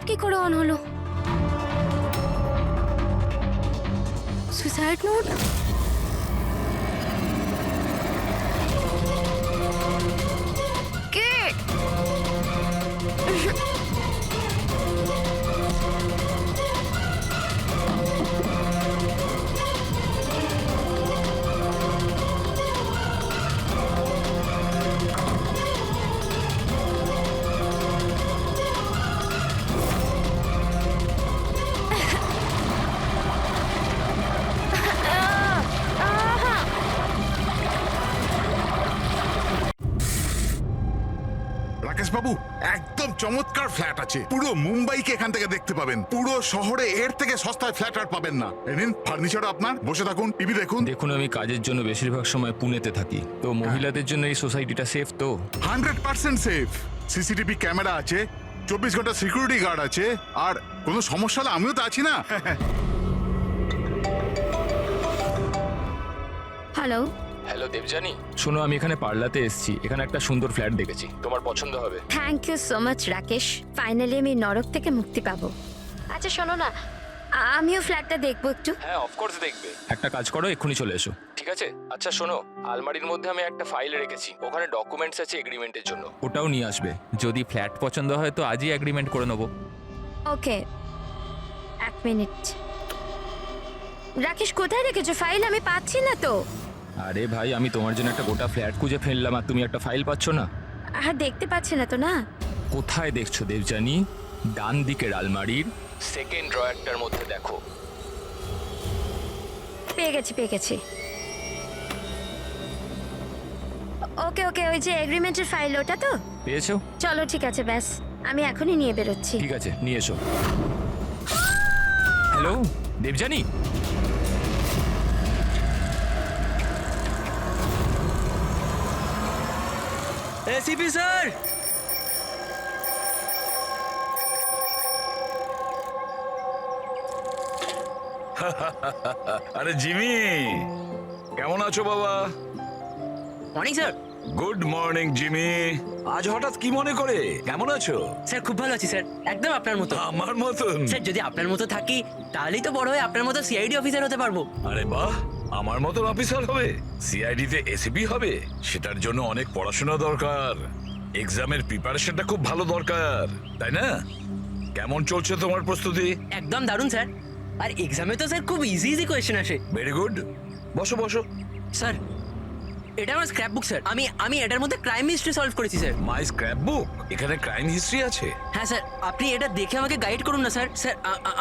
কি করে অন হলো? Suicide note? কে? রাকেশ বাবু, একদম চমৎকার ফ্ল্যাট আছে। পুরো মুম্বাইকে এখান থেকে দেখতে পাবেন। পুরো শহরে এর থেকে সস্তায় ফ্ল্যাট আর পাবেন না। নিন, ফার্নিচারও আপনার। বসে থাকুন, টিভি দেখুন। দেখুন, আমি কাজের জন্য বেশিরভাগ সময় পুনেতে থাকি, তো মহিলাদের জন্য এই সোসাইটিটা সেফ তো? 100% সেফ। সিসিটিভি ক্যামেরা আছে, 24 ঘন্টা সিকিউরিটি গার্ড আছে, আর কোনো সমস্যা হলে আমিও তো আছি না। হ্যালো। হ্যালো দেবজানি, শোনো, আমি এখানে পার্লাতে এসেছি। এখানে একটা সুন্দর ফ্ল্যাট দেখেছি, তোমার পছন্দ হবে। Thank you so much Rakesh. Finally আমি নরক থেকে মুক্তি পাবো। আচ্ছা শোনো না, আমিও ফ্ল্যাটটা দেখবো একটু। হ্যাঁ, অফকোর্স দেখবে। একটা কাজ করো, এক্ষুনি চলে এসো, ঠিক আছে? আচ্ছা শোনো, আলমারির মধ্যে আমি একটা ফাইল রেখেছি, ওখানে ডকুমেন্টস আছে এগ্রিমেন্টের জন্য, ওটাও নিয়ে আসবে। যদি ফ্ল্যাট পছন্দ হয় তো আজই এগ্রিমেন্ট করে নেবো। ওকে, এক মিনিট। রাকেশ, কোথায় রেখেছো ফাইল? আমি পাচ্ছি না তো। আরে ভাই, আমি তোমার জন্য একটা গোটা ফ্ল্যাট খুঁজে ফেললাম আর তুমি একটা ফাইল পাচ্ছ না? দেখতে পাচ্ছি না তো। না, কোথায় দেখছো দেবজানি? ডান দিকের আলমারির সেকেন্ড ড্রয়ারটার মধ্যে দেখো। পেয়ে গেছি। ওকে ওকে, ওই যে এগ্রিমেন্টের ফাইল, ওটা তো? পেয়েছো? চলো ঠিক আছে, ব্যাস আমি এখনই নিয়ে বেরোচ্ছি। ঠিক আছে, নিয়ে এসো। হ্যালো দেবজানি। এসিপি স্যার, আরে জিমি, কেমন আছো বাবা? Morning sir. Good morning Jimmy. আজ হঠাৎ কি মনে করে? কেমন আছো? স্যার খুব ভালো আছি স্যার, একদম আপনার মতো। আমার মতন? স্যার যদি আপনার মতো থাকি তাহলেই তো বড় হয়ে আপনার মতো সিআইডি অফিসার হতে পারবো। আরে বাহ, আমার মতন অফিসার হবে? সিআইডি তে এসিপি হবে? সেটার জন্য অনেক পড়াশোনা দরকার, এক্সামের প্রিপারেশনটা খুব ভালো দরকার, তাই না? কেমন চলছে তোমার প্রস্তুতি? একদম দারুণ স্যার। আর এক্সামে তো স্যার খুব ইজি কোয়েশ্চেন আসে। ভেরি গুড, বসো বসো। স্যার এটা আমার স্ক্র্যাপ বুক স্যার, আমি এটার মধ্যে ক্রাইম হিস্ট্রি সলভ করেছি স্যার। মাই স্ক্র্যাপ বুক? এখানে ক্রাইম হিস্ট্রি আছে? হ্যাঁ স্যার, আপনি এটা দেখে আমাকে গাইড করুন না স্যার। স্যার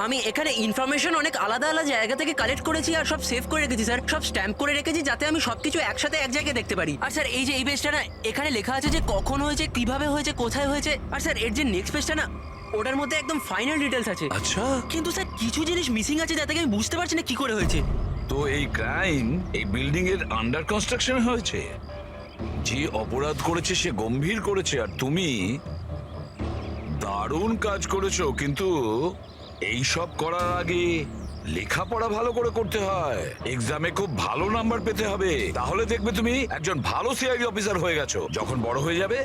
আমি এখানে ইনফরমেশন অনেক আলাদা আলাদা জায়গা থেকে কালেক্ট করেছি আর সব সেভ করে রেখেছি স্যার, সব স্ট্যাম্প করে রেখেছি যাতে আমি সবকিছু একসাথে এক জায়গায় দেখতে পারি। আর স্যার এই যে এই পেজটা না, এখানে লেখা আছে যে কখন হয়েছে, কিভাবে হয়েছে, কোথায় হয়েছে। আর স্যার এর যে নেক্সট পেজটা না, ওটার মধ্যে একদম ফাইনাল ডিটেলস আছে। আচ্ছা, কিন্তু স্যার কিছু জিনিস মিসিং আছে যাতে আমি বুঝতে পারছি না কি করে হয়েছে। তো এই ক্রাইম এই বিল্ডিং এর আন্ডার কনস্ট্রাকশন হয়েছে? যে অপরাধ করেছে সে গম্ভীর করেছে, আর তুমি দারুণ কাজ করেছো। কিন্তু এই সব করার আগে লেখাপড়া ভালো করে করতে হয়, এক্সামে খুব ভালো নাম্বার পেতে হবে, তাহলে দেখবে তুমি একজন ভালো সিআইডি অফিসার হয়ে গেছো। যখন বড় হয়ে যাবে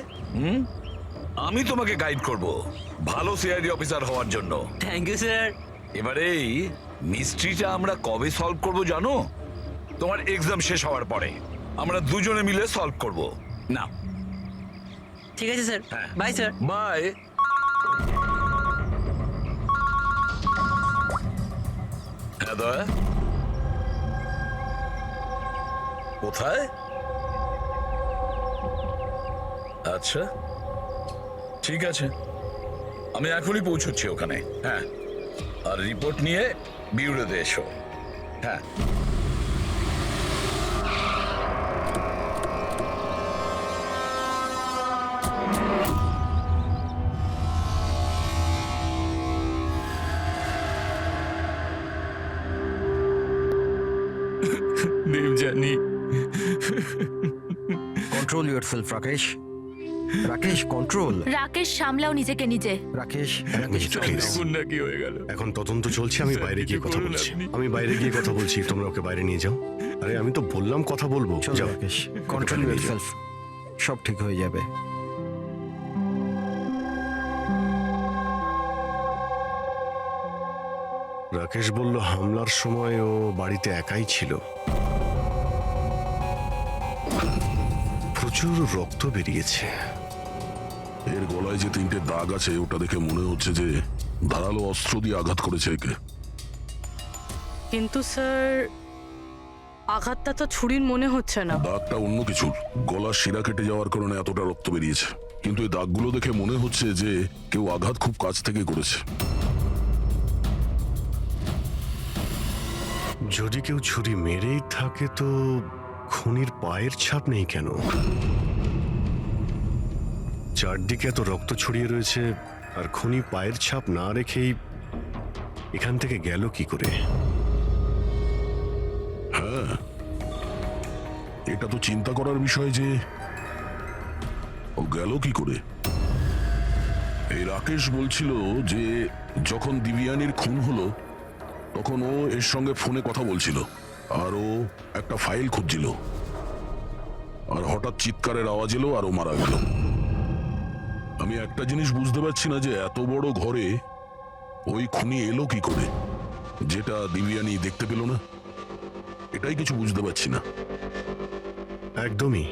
আমি তোমাকে গাইড করব ভালো সিআইডি অফিসার হওয়ার জন্য। Thank you sir. এবারে এই মিস্ট্রিটা আমরা কবে সলভ করব জানো? তোমার এক্সাম শেষ হওয়ার পরে আমরা দুজনে মিলে সলভ করব। না, ঠিক আছে স্যার, হ্যাঁ। Bye sir. বাই। হ্যাঁ দয়া, কোথায়? আচ্ছা ঠিক আছে, আমি এখনই পৌঁছচ্ছি ওখানে। হ্যাঁ, আর রিপোর্ট নিয়ে বিউরোতে এসো। হ্যাঁ। Debjani, control yourself Rakesh. Rakesh control. Rakesh, সামলাও নিজেকে নিজে। রাকেশ দেখুন না কি হয়ে গেল। এখন তদন্ত চলছে, আমি স্যার, বাইরে গিয়ে কিছু কথা করুন বলছি। আপনি। আমি বাইরে গিয়ে কথা বলছি, তোমরা ওকে বাইরে নিয়ে যাও। আরে আমি তো বললাম কথা বলবো। চলো যাও। রাকেশ, কন্ট্রোল ইয়োরসেলফ, সব ঠিক হয়ে যাবে। রাকেশ বলল হামলার সময় ও বাড়িতে একাই ছিল। প্রচুর রক্ত বেরিয়েছে। এর গলায় যে 3টে দাগ আছে ওটা দেখে মনে হচ্ছে যে ধারালো অস্ত্র দিয়ে আঘাত করেছে একে। কিন্তু স্যার আঘাতটা তো ছুরির মনে হচ্ছে না। দাগটা অন্য কিছুর, গলার শিরা কেটে যাওয়ার কারণে এতটা রক্ত বেরিয়েছে। কিন্তু এই দাগগুলো দেখে মনে হচ্ছে যে কেউ আঘাত খুব কাছ থেকে করেছে। যদি কেউ ছুরি মেরেই থাকে তো খুনির পায়ের ছাপ নেই কেন? চারদিকে এত রক্ত ছড়িয়ে রয়েছে আর খুনি পায়ের ছাপ না রেখেই এখান থেকে গেল কি করে? হ্যাঁ, এটা তো চিন্তা করার বিষয় যে ও গেল কি করে। এই রাকেশ বলছিল যে যখন দিবিয়ানির খুন হলো তখন ও এর সঙ্গে ফোনে কথা বলছিল আর ও একটা ফাইল খুঁজছিল, আর হঠাৎ চিৎকারের আওয়াজ এলো আর ও মারা গেল। আমি একটা জিনিস বুঝতে পারছি না যে এত বড় ঘরে ওই খুনি এলো কি করে, যেটা দিবিয়ানি দেখতে পেল না। এটাই কিছু বুঝতে পারছি না। একদমই।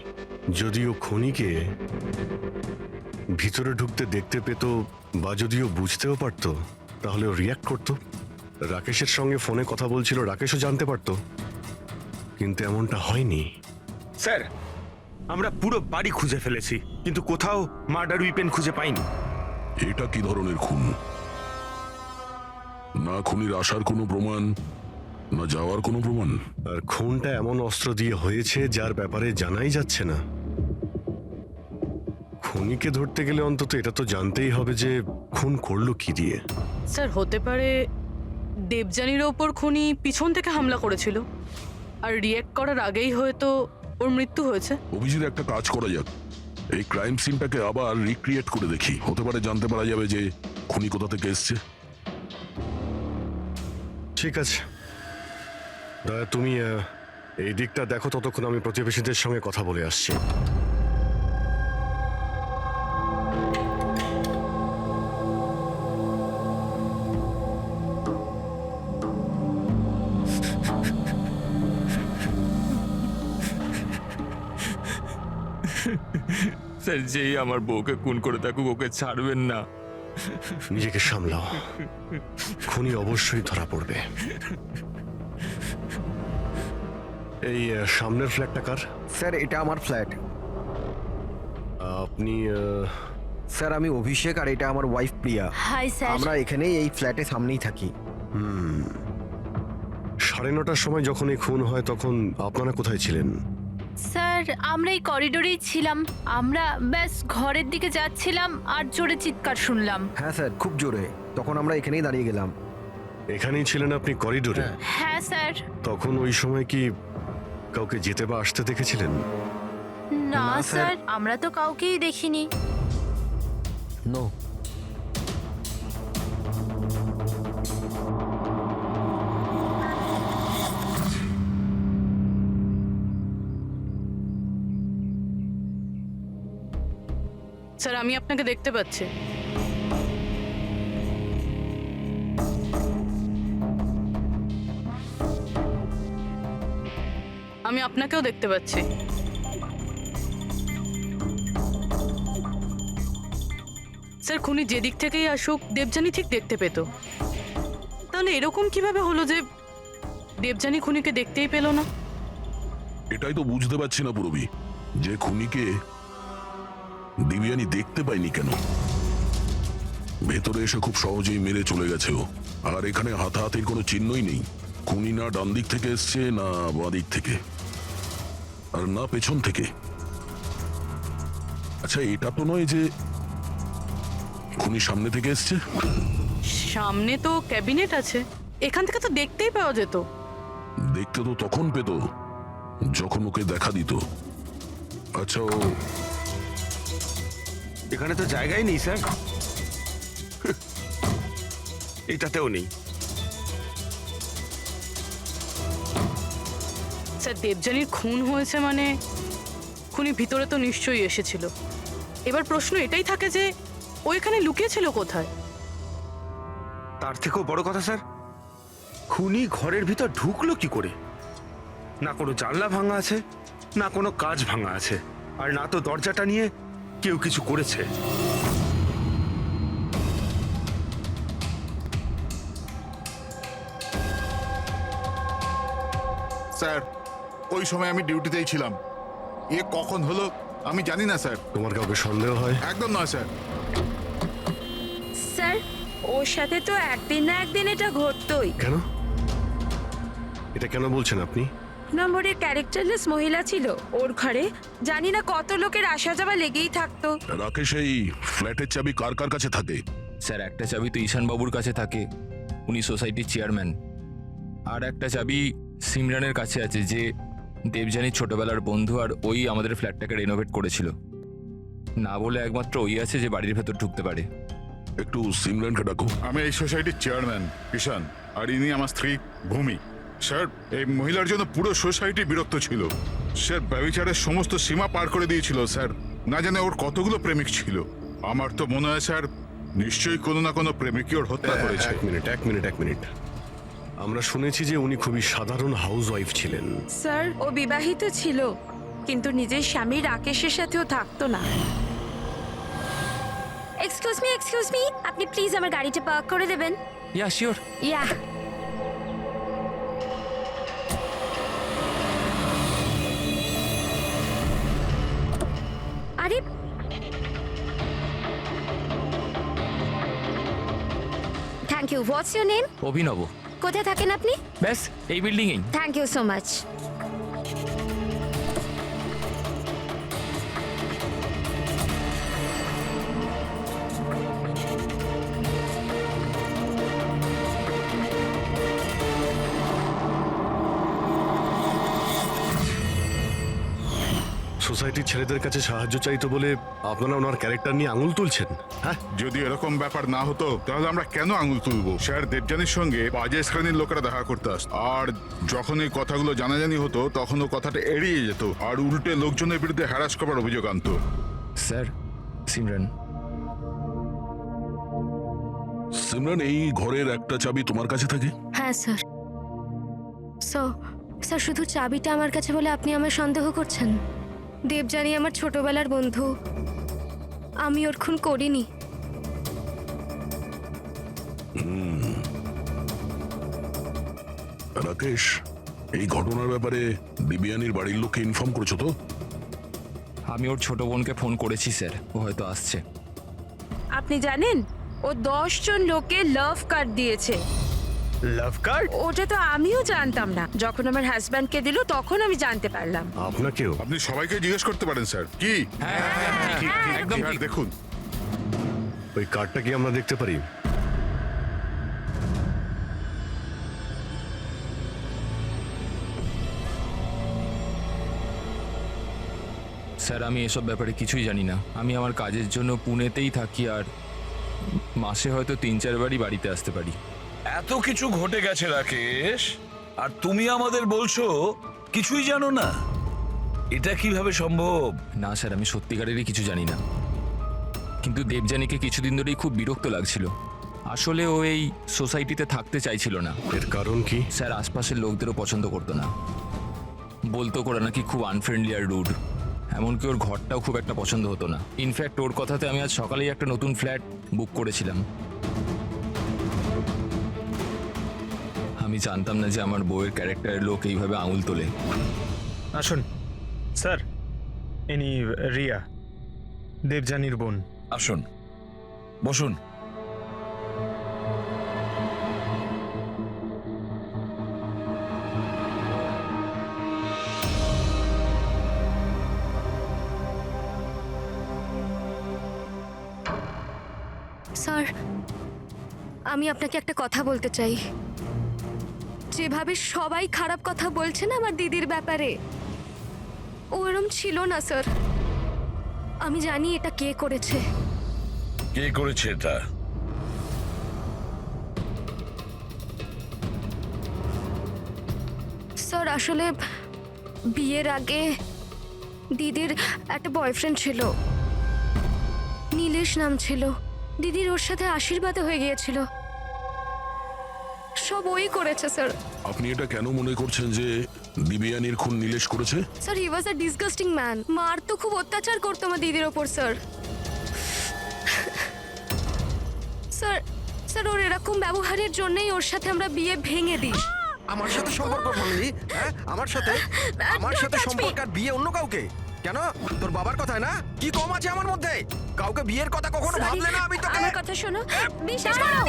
যদিও খুনিকে ভিতরে ঢুকতে দেখতে পেত বা যদিও বুঝতেও পারত তাহলে ও রিয়াক্ট করত। রাকেশের সঙ্গে ফোনে কথা বলছিল, রাকেশও জানতে পারত, কিন্তু এমনটা হয়নি। স্যার, আমরা পুরো বাড়ি খুঁজে ফেলেছি কিন্তু কোথাও মার্ডার উইপেন খুঁজে পাইনি। এটা কি ধরনের খুন? না খুনির আসার কোনো প্রমাণ, না যাওয়ার কোনো প্রমাণ। আর খুনটা এমন অস্ত্র দিয়ে হয়েছে যার ব্যাপারে জানাই যাচ্ছে না। খুনিকে ধরতে গেলে অন্তত এটা তো জানতেই হবে যে খুন করলো কি দিয়ে। স্যার হতে পারে দেবযানীর ওপর খুনি পিছন থেকে হামলা করেছিল আর রিয়্যাক্ট করার আগেই হয়তো ওর মৃত্যু হয়েছে। অভিজিৎ, একটা কাজ করা যাক, এই ক্রাইম সিনটাকে আবার রিক্রিয়েট করে দেখি। হতে পারে জানতে পারা যাবে যে খুনি কোথা থেকে এসছে। ঠিক আছে দয়া, তুমি এই দিকটা দেখো, ততক্ষণ আমি প্রতিবেশীদের সঙ্গে কথা বলে আসছি। স্যার, যেই আমার বউকে খুন করে থাকুক ওকে ছাড়বেন না। নিজেকে সামলাও, খুনি অবশ্যই ধরা পড়বে। এই সামনের ফ্ল্যাটটা কার? স্যার এটা আমার ফ্ল্যাট। আপনি স্যার আমি অভিষেক আর এটা আমার ওয়াইফ প্রিয়া। Hi sir. আমরা এখানেই এই ফ্ল্যাটের সামনেই থাকি। 9:30টার সময় যখন এই খুন হয় তখন আপনারা কোথায় ছিলেন? স্যার আমরা এই করিডোরেই ছিলাম। আমরা ব্যাস ঘরের দিকে যাচ্ছিলাম আর জোরে চিৎকার শুনলাম। হ্যাঁ স্যার, খুব জোরে। তখন আমরা এখানেই দাঁড়িয়ে গেলাম। এখানেই ছিলেন আপনি করিডোরে? হ্যাঁ স্যার। তখন ওই সময় কি কাউকে যেতে বা আসতে দেখেছিলেন? না স্যার, আমরা তো কাউকেই দেখিনি। নো। স্যার আমি আপনাকে দেখতে পাচ্ছি। আমি আপনাকেও দেখতে পাচ্ছি। স্যার খুনি যেদিক থেকেই আসুক দেবযানী ঠিক দেখতে পেত। তাহলে এরকম কিভাবে হলো যে দেবযানী খুনিকে দেখতেই পেল না? এটাই তো বুঝতে পারছি না পুরবি, যে খুনিকে দিবিয়ানি দেখতে পাইনি কেন। ভেতরে এসে খুব সহজেই মেরে চলে গেছে ও, আর এখানে হাতাহাতির কোনো চিহ্নই নেই। খুনি না ডান দিক থেকে এসছে, না বাঁ দিক থেকে, আর না পেছন থেকে। আচ্ছা, এটা তো নয় যে খুনি সামনে থেকে এসছে? সামনে তো ক্যাবিনেট আছে, এখান থেকে তো দেখতেই পাওয়া যেত। দেখতে তো তখন পেত যখন ওকে দেখা দিত। আচ্ছা, ও এখানে তো জায়গাই নেই স্যার। এটাতেও নেই। স্যার দেবযানীর খুন হয়েছে মানে খুনি ভিতরে তো নিশ্চয়ই এসেছিল। এবার প্রশ্ন এটাই থাকে যে ও এখানে লুকিয়েছিল কোথায়? তার থেকেও বড় কথা স্যার, খুনি ঘরের ভিতর ঢুকলো কি করে? না কোনো জানলা ভাঙা আছে, না কোনো কাঁচ ভাঙা আছে, আর না তো দরজাটা নিয়ে কেউ কিছু করেছে। স্যার ওই সময় আমি ডিউটিতেই ছিলাম। এ কখন হলো আমি জানি না স্যার। তোমার কাউকে সন্দেহ হয়? একদম নয় স্যার। স্যার ওর সাথে তো একদিন না একদিন এটা ঘটতোই। কেন? এটা কেন বলছেন আপনি? নম্বরের ক্যারেক্টারলেস মহিলা ছিল ওর ঘরে, জানি না কত লোকের আসা যাওয়া লেগেই থাকতো। রাকেশ, এই ফ্ল্যাটের চাবি কার কার কাছে থাকে? স্যার একটা চাবি তো ঈশান বাবুর কাছে থাকে, উনি সোসাইটির চেয়ারম্যান। আর একটা চাবি সিমরানের কাছে আছে, যে দেবযানীর ছোটবেলার বন্ধু, আর ওই আমাদের ফ্ল্যাটটাকে রেনোভেট করেছিল। না বলে একমাত্র ওই আছে যে বাড়ির ভেতর ঢুকতে পারে। একটু সিমরানকে ডাকো। আমি এই সোসাইটির চেয়ারম্যান ঈশান, আর ইনি আমার স্ত্রী ভূমি। স্যার এই মহিলার জন্য পুরো সোসাইটি বিরক্ত ছিল। স্যার ব্যভিচারের সমস্ত সীমা পার করে দিয়েছিল স্যার। না জানে ওর কতগুলো প্রেমিক ছিল। আমার তো মনে হয় স্যার নিশ্চয়ই কোনো না কোনো প্রেমিকই ওর হত্যা করেছে। এক মিনিট। আমরা শুনেছি যে উনি খুবই সাধারণ হাউস ওয়াইফ ছিলেন। স্যার ও বিবাহিত ছিল, কিন্তু নিজের স্বামী রাকেশের সাথেও থাকতো না। এক্সকিউজ মি, আপনি প্লিজ আমার গাড়িটা পার্ক করে দেবেন? Yeah sure. ইয়া। আরে thank you. What's your name? Abhinav. কোথায় থাকেন আপনি? ব্যাস এই বিল্ডিংয়েই। Thank you so much. সোসাইটির ছেলেদের কাছে সাহায্য চাইতো বলে আপনারা ওনার ক্যারেক্টার নিয়ে আঙুল তুলছেন? হ্যাঁ, যদি এরকম ব্যাপার না হতো তাহলে আমরা কেন আঙুল তুলবো? স্যার দেবযানীর সঙ্গে বাজে শ্রেণীর লোকেরা দেখা করতে আসতো, আর যখন এই কথাগুলো জানাজানি হতো তখন ও কথাটা এড়িয়ে যেত আর উল্টে লোকজনের বিরুদ্ধে হ্যারাস করার অভিযোগ আনতো। স্যার সিমরান। সিমরান, এই ঘরের একটা চাবি তোমার কাছে থাকে? হ্যাঁ স্যার। স্যার শুধু চাবিটা আমার কাছে বলে আপনি আমার সন্দেহ করছেন? দেবযানী আমার ছোটবেলার বন্ধু, আমি ওর খুন করিনি। রাকেশ, এই ঘটনার ব্যাপারে দিব্যানীর বাড়ির লোককে ইনফর্ম করেছো তো? আমি ওর ছোট বোনকে ফোন করেছি স্যার, ও হয়তো আসছে। আপনি জানেন ও 10 জন লোকে লাভ কার্ড দিয়েছে। লাভ কার্ড? ওটা তো আমিও জানতাম না, যখন আমার হাজব্যান্ডকে দিল তখন আমি জানতে পারলাম। আপনাকেও? আপনি সবাইকে জিজ্ঞেস করতে পারেন স্যার। কি একদম স্যার ঠিক। দেখুন ওই কার্ডটা কি আমরা দেখতে পারি? স্যার আমি এসব ব্যাপারে কিছুই জানি না। আমি আমার কাজের জন্য পুনেতেই থাকি, আর মাসে হয়তো 3-4 বারই বাড়িতে আসতে পারি। এত কিছু ঘটে গেছে রাকেশ, আর তুমি আমাদের বলছো কিছুই জানো না? এটা কিভাবে সম্ভব? না স্যার, আমি সত্যিকারেরই কিছু জানি না, কিন্তু দেবযানীকে কিছুদিন ধরেই খুব বিরক্ত লাগছিল। আসলে ও এই সোসাইটিতে থাকতে চাইছিল না। এর কারণ কি? স্যার আশপাশের লোকদেরও পছন্দ করতো না, বলতো ওরা নাকি খুব আনফ্রেন্ডলি আর রুড। এমনকি ওর ঘরটাও খুব একটা পছন্দ হতো না। ইনফ্যাক্ট ওর কথাতে আমি আজ সকালেই একটা নতুন ফ্ল্যাট বুক করেছিলাম। আমি জানতাম না যে আমার বউয়ের ক্যারেক্টারের লোক এইভাবে আঙুল তোলে। আসুন স্যার, ইনি রিয়া, দেবযানীর বোন। আসুন, বসুন। স্যার আমি আপনাকে একটা কথা বলতে চাই। যেভাবে সবাই খারাপ কথা বলছেন আমার দিদির ব্যাপারে, ও এরম ছিল না স্যার। আমি জানি এটা কে করেছে। কে করেছে এটা? স্যার আসলে বিয়ের আগে দিদির একটা বয়ফ্রেন্ড ছিল, নীলেশ নাম ছিল। দিদির ওর সাথে আশীর্বাদও হয়ে গিয়েছিল। সব ওই করেছে স্যার। আপনি এটা কেন মনে করছেন যে দিব্যানীর খুন নীলেশ করেছে? Sir he was a disgusting man. মার তো খুব অত্যাচার করতো আমার দিদির ওপর স্যার। স্যার স্যার ওর এরকম ব্যবহারের জন্যই ওর সাথে আমরা বিয়ে ভেঙে দিই। আমার সাথে সম্পর্ক ভাঙলি? হ্যাঁ, আমার সাথে সম্পর্ক আর বিয়ে অন্য কাউকে? কেন? তোর বাবার কথায় না? কি কম আছে আমার মধ্যে? কাউকে বিয়ের কথা কখনো ভাবলে না? আমি তোকে আমার কথা শোনো, বিশ্বাস করো।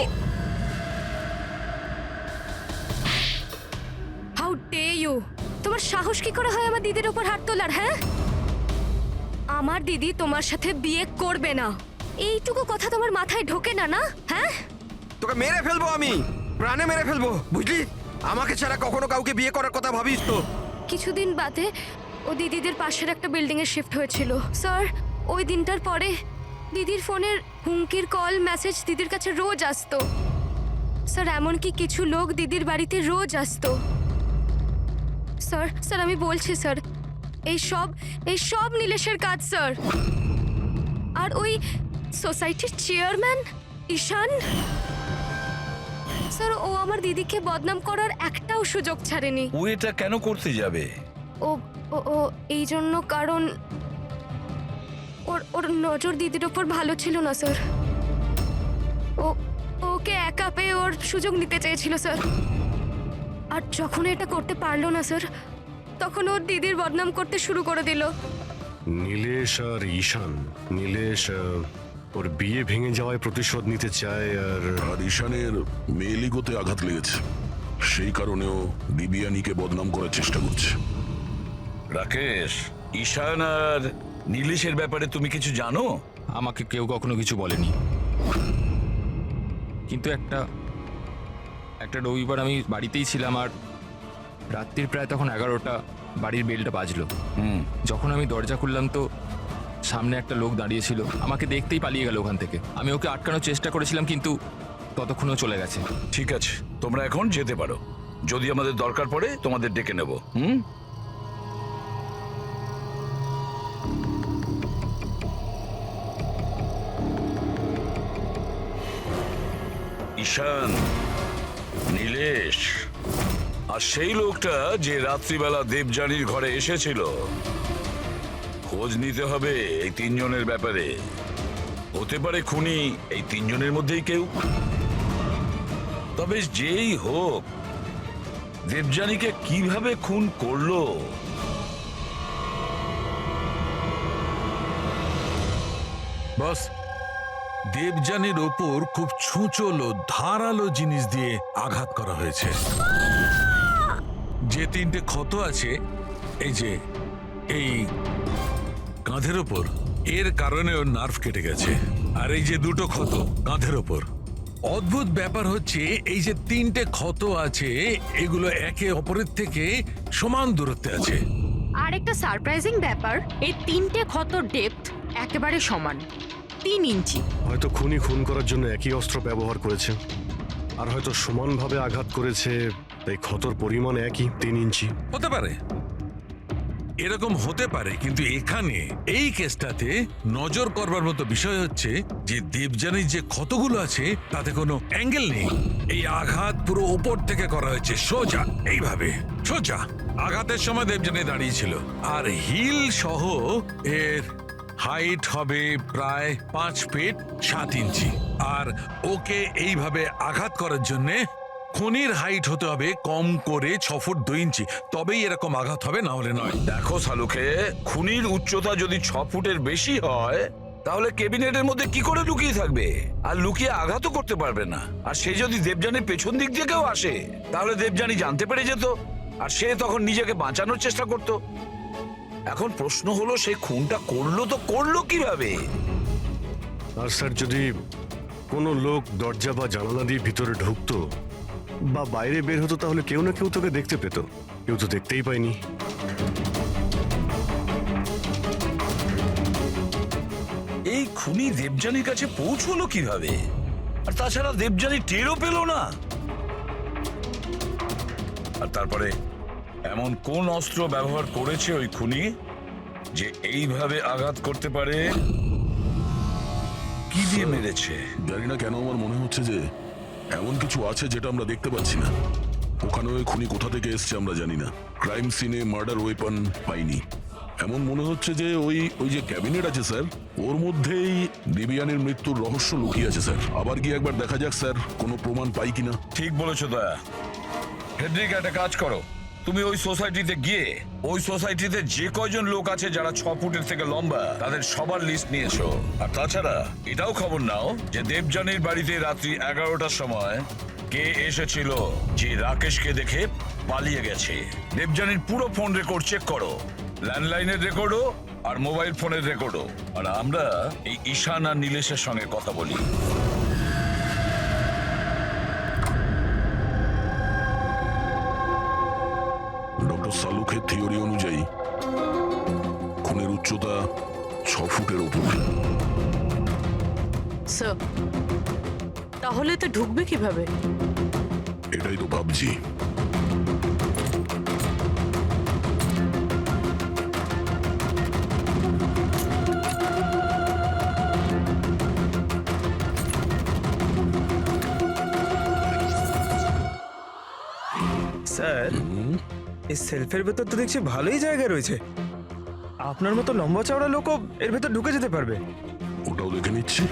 How dare you! তোমার সাহস কি করে হয় আমার দিদির উপর হাত তোলার? হ্যাঁ, আমার দিদি তোমার সাথে বিয়ে করবে না, এইটুকু কথা তোমার মাথায় ঢোকে না? না, হ্যাঁ? তোকে মেরে ফেলবো, আমি প্রাণে মেরে ফেলবো, বুঝলি? আমাকে ছাড়া কখনো কাউকে বিয়ে করার কথা ভাবিস তো? কিছুদিন বাদে ও দিদিদের পাশের একটা বিল্ডিং এ শিফট হয়েছিল স্যার। ওই দিনটার পরে দিদির ফোনের হুমকির কল মেসেজ দিদির কাছে রোজ আসতো স্যার। এমনকি কিছু লোক দিদির বাড়িতে রোজ আসতো স্যার। স্যার আমি বলছি স্যার, এই সব নীলেশের কাজ স্যার। আর ওই সোসাইটির চেয়ারম্যান ঈশান স্যার, ও আমার দিদিকে বদনাম করার একটাও সুযোগ ছাড়েনি। ও এটা কেন করতে যাবে? ও ও ও এই জন্য, কারণ ওর নজর দিদির ওপর ভালো ছিল না স্যার। ও ওকে একা পেয়ে ওর সুযোগ নিতে চেয়েছিল স্যার। আর যখন এটা করতে পারলো না স্যার, তখন ওর দিদির বদনাম করতে শুরু করে দিল। নীলেশ আর ঈশান, নীলেশ ওর বিয়ে ভেঙে যাওয়ায় প্রতিশোধ নিতে চায়, আর ঈশানের মেয়েলিগোতে আঘাত লেগেছে, সেই কারণেও দিব্যানীকে বদনাম করার চেষ্টা করছে। রাকেশ, ঈশান আর নীলেশের ব্যাপারে তুমি কিছু জানো? আমাকে কেউ কখনো কিছু বলেনি, কিন্তু একটা রবিবার আমি বাড়িতেই ছিলাম, আর রাত্রির প্রায় তখন 11টা, বাড়ির বেলটা বাজলো। যখন আমি দরজা খুললাম তো সামনে একটা লোক দাঁড়িয়ে ছিল, আমাকে দেখতেই পালিয়ে গেল ওখান থেকে। আমি ওকে আটকানোর চেষ্টা করেছিলাম, কিন্তু ততক্ষণও চলে গেছে। ঠিক আছে, তোমরা এখন যেতে পারো। যদি আমাদের দরকার পড়ে তোমাদের ডেকে নেব। হুম, ঈশান, নীলেশ আর সেই লোকটা যে রাত্রিবেলা দেবযানীর ঘরে এসেছিল, খোঁজ নিতে হবে এই তিনজনের ব্যাপারে। হতে পারে খুনি এই তিনজনের মধ্যেই কেউ। তবে যেই হোক, দেবযানীকে কিভাবে খুন করলো বস, দেবযানীর ওপর খুব ছুঁচলো ধারালো জিনিস দিয়ে আঘাত করা হয়েছে। যে 3টে ক্ষত আছে, এই যে এই কাঁধের ওপর, এর কারণে ওর নার্ভ কেটে গেছে। আর এই যে 2টো ক্ষত কাঁধের ওপর, অদ্ভুত ব্যাপার হচ্ছে এই যে 3টে ক্ষত আছে, এগুলো একে অপরের থেকে সমান দূরত্বে আছে। আর একটা সারপ্রাইজিং ব্যাপার, এই 3টে ক্ষতর ডেপথ একেবারে সমান, 3 ইঞ্চি। হয়তো খুনি খুন করার জন্য একই অস্ত্র ব্যবহার করেছে, আর হয়তো সমানভাবে আঘাত করেছে, তাই ক্ষতর পরিমাণ একই, 3 ইঞ্চি। হতে পারে, এরকম হতে পারে, কিন্তু এখানে এই কেসটাতে নজর করবার মতো বিষয় হচ্ছে যে দেবযানীর যে ক্ষতগুলো আছে তাতে কোনো অ্যাঙ্গেল নেই। এই আঘাত পুরো উপর থেকে করা হয়েছে, সোজা, এইভাবে সোজা। আঘাতের সময় দেবযানী দাঁড়িয়েছিল, আর হিল সহ এর হাইট হবে প্রায় 5 ফিট 7 ইঞ্চি। আর ওকে এইভাবে আঘাত করার জন্যে খুনির হাইট হতে হবে কম করে 6 ফুট 2 ইঞ্চি, তবেই এরকম আঘাত হবে, না হলে নয়। দেখো সালুকে, খুনির উচ্চতা যদি 6 ফুটের বেশি হয়, তাহলে ক্যাবিনেটের মধ্যে কি করে লুকিয়ে থাকবে? আর লুকিয়ে আঘাতও করতে পারবে না। আর সে যদি দেবযানীর পেছন দিক দিয়ে কেউ আসে, তাহলে দেবযানী জানতে পেরে যেত, আর সে তখন নিজেকে বাঁচানোর চেষ্টা করত। এখন প্রশ্ন হলো, সে খুনটা করলো তো করলো কিভাবে? আর স্যার, যদি কোনো লোক দরজা বা জানালা দিয়ে ভিতরে ঢুকতো বা বাইরে বের হতো, তাহলে কেউ না কেউ তোকে দেখতে পেত। কেউ তো দেখতেই পায়নি। এই খুনি দেবযানীর কাছে পৌঁছলো কিভাবে? আর তাছাড়া দেবযানী টেরও পেল না। আর তারপরে এমন কোন অস্ত্র ব্যবহার করেছে ওই খুনি যে এইভাবে আঘাত করতে পারে? কি দিয়ে মেরেছে? জানি না কেন আমার মনে হচ্ছে যে এমন কিছু আছে যেটা আমরা দেখতে পাচ্ছি না। ওখানে ওই খুনি কোথা থেকে এসছে আমরা জানি না। ক্রাইম সিনে মার্ডার ওয়েপন পাইনি। এমন মনে হচ্ছে যে ওই যে ক্যাবিনেট আছে স্যার, ওর মধ্যেই দিবিয়ানের মৃত্যুর রহস্য লুকিয়ে আছে স্যার। আবার গিয়ে একবার দেখা যাক স্যার কোনো প্রমাণ পাই কিনা। ঠিক বলেছো দয়া। হেডরিক, একটা কাজ করো, তুমি ওই সোসাইটিতে গিয়ে ওই সোসাইটিতে যে কয়জন লোক আছে যারা 6 ফুটের থেকে লম্বা তাদের সবার লিস্ট নিয়েছো। আর তাছাড়া এটাও খবর নাও যে দেবযানীর বাড়িতে রাত্রি 11টার সময় কে এসেছিল যে রাকেশকে দেখে পালিয়ে গেছে। দেবযানীর পুরো ফোন রেকর্ড চেক করো, ল্যান্ডলাইনের রেকর্ডও আর মোবাইল ফোনের রেকর্ডও। আর আমরা এই ঈশান আর নীলেশের সঙ্গে কথা বলি। ডক্টর সালুখের থিওরি অনুযায়ী খুনের উচ্চতা 6 ফুটের উপরে। স্যার তাহলে তো ঢুকবে কিভাবে? এটাই তো ভাবছি। স্যার, এই সেলফের ভেতর তো দেখছি ভালোই জায়গা রয়েছে। আপনার মতো লম্বা চওড়া লোকও এর ভেতর ঢুকে যেতে পারবে। ওটাও দেখে নিচ্ছি।